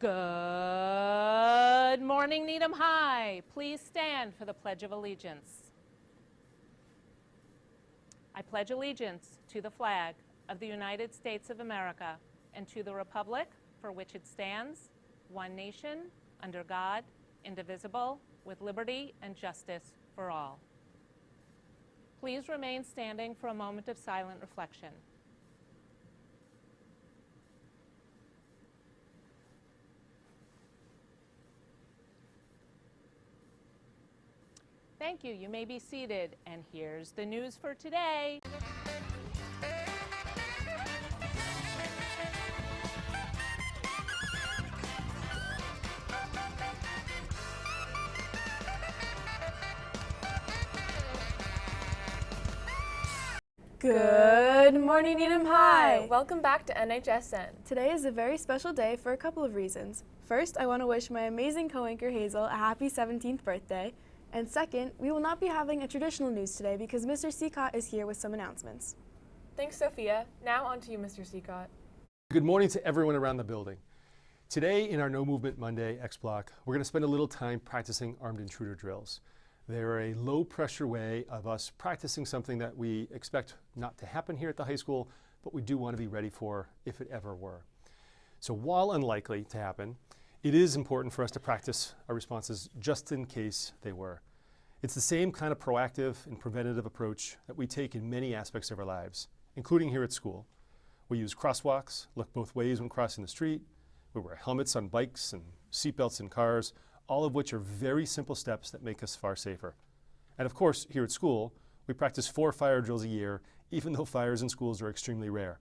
Good morning, Needham High. Please stand for the Pledge of Allegiance. I pledge allegiance to the flag of the United States of America and to the republic for which it stands, one nation, under God, indivisible, with liberty and justice for all. Please remain standing for a moment of silent reflection. Thank you. You may be seated. And here's the news for today. Good morning, Needham High! Welcome back to NHSN. Today is a very special day for a couple of reasons. First, I want to wish my amazing co-anchor Hazel a happy 17th birthday. And second, we will not be having a traditional news today because Mr. Seacott is here with some announcements. Thanks, Sophia. Now on to you, Mr. Seacott. Good morning to everyone around the building. Today in our No Movement Monday X Block, we're going to spend a little time practicing armed intruder drills. They're a low pressure way of us practicing something that we expect not to happen here at the high school, but we do want to be ready for if it ever were. So while unlikely to happen, it is important for us to practice our responses just in case they were. It's the same kind of proactive and preventative approach that we take in many aspects of our lives, including here at school. We use crosswalks, look both ways when crossing the street. We wear helmets on bikes and seatbelts in cars, all of which are very simple steps that make us far safer. And of course, here at school, we practice 4 fire drills a year, even though fires in schools are extremely rare.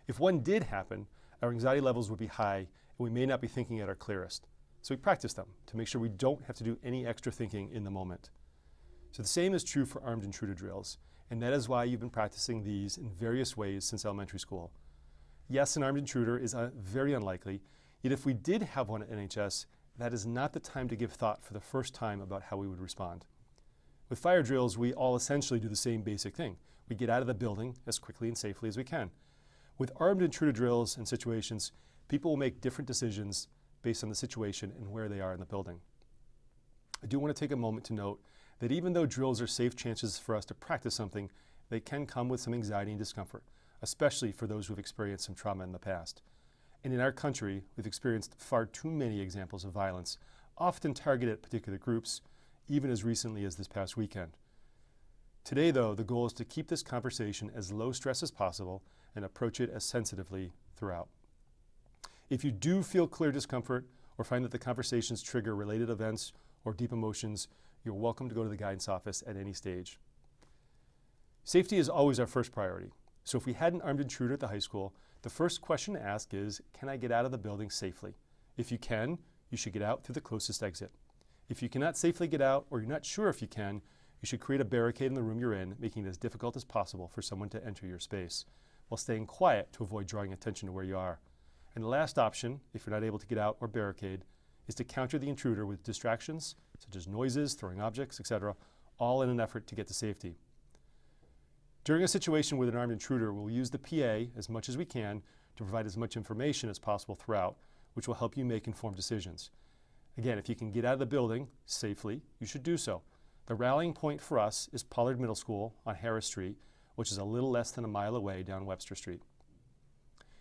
If one did happen, our anxiety levels would be high and we may not be thinking at our clearest. So we practice them to make sure we don't have to do any extra thinking in the moment. So the same is true for armed intruder drills, and that is why you've been practicing these in various ways since elementary school. Yes, an armed intruder is very unlikely, yet if we did have one at NHS, that is not the time to give thought for the first time about how we would respond. With fire drills, we all essentially do the same basic thing. We get out of the building as quickly and safely as we can. With armed intruder drills and situations, people will make different decisions based on the situation and where they are in the building. I do want to take a moment to note that even though drills are safe chances for us to practice something, they can come with some anxiety and discomfort, especially for those who have experienced some trauma in the past. And in our country, we've experienced far too many examples of violence, often targeted at particular groups, even as recently as this past weekend. Today, though, the goal is to keep this conversation as low stress as possible and approach it as sensitively throughout. If you do feel clear discomfort or find that the conversations trigger related events or deep emotions, you're welcome to go to the guidance office at any stage. Safety is always our first priority. So if we had an armed intruder at the high school, the first question to ask is, can I get out of the building safely? If you can, you should get out through the closest exit. If you cannot safely get out, or you're not sure if you can, you should create a barricade in the room you're in, making it as difficult as possible for someone to enter your space, while staying quiet to avoid drawing attention to where you are. And the last option, if you're not able to get out or barricade, is to counter the intruder with distractions, such as noises, throwing objects, etc., all in an effort to get to safety. During a situation with an armed intruder, we'll use the PA as much as we can to provide as much information as possible throughout, which will help you make informed decisions. Again, if you can get out of the building safely, you should do so. The rallying point for us is Pollard Middle School on Harris Street, which is a little less than a mile away down Webster Street.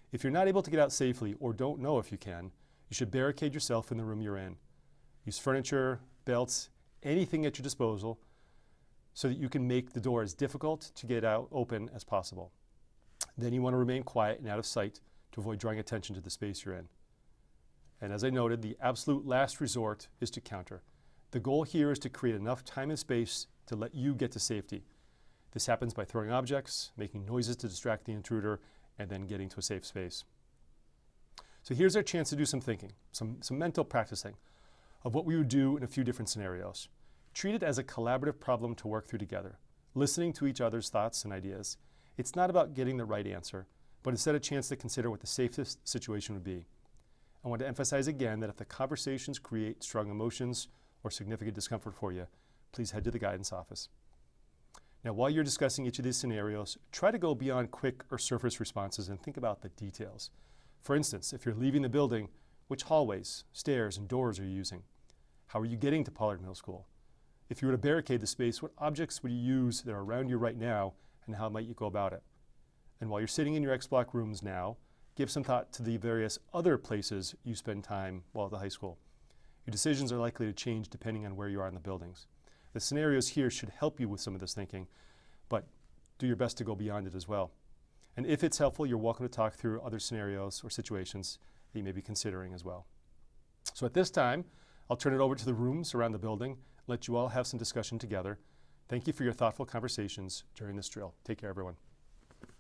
If you're not able to get out safely or don't know if you can, you should barricade yourself in the room you're in. Use furniture, belts, anything at your disposal so that you can make the door as difficult to get out open as possible. Then you want to remain quiet and out of sight to avoid drawing attention to the space you're in. And as I noted, the absolute last resort is to counter. The goal here is to create enough time and space to let you get to safety. This happens by throwing objects, making noises to distract the intruder, and then getting to a safe space. So here's our chance to do some thinking, some mental practicing of what we would do in a few different scenarios. Treat it as a collaborative problem to work through together, listening to each other's thoughts and ideas. It's not about getting the right answer, but instead a chance to consider what the safest situation would be. I want to emphasize again that if the conversations create strong emotions or significant discomfort for you, please head to the guidance office. Now, while you're discussing each of these scenarios, try to go beyond quick or surface responses and think about the details. For instance, if you're leaving the building, Which hallways, stairs, and doors are you using? How are you getting to Pollard Middle School? If you were to barricade the space, what objects would you use that are around you right now, and how might you go about it? And while you're sitting in your X Block rooms now, give some thought to the various other places you spend time while at the high school. Your decisions are likely to change depending on where you are in the buildings. The scenarios here should help you with some of this thinking, but do your best to go beyond it as well. And if it's helpful, you're welcome to talk through other scenarios or situations that you may be considering as well. So at this time, I'll turn it over to the rooms around the building, let you all have some discussion together. Thank you for your thoughtful conversations during this drill. Take care, everyone.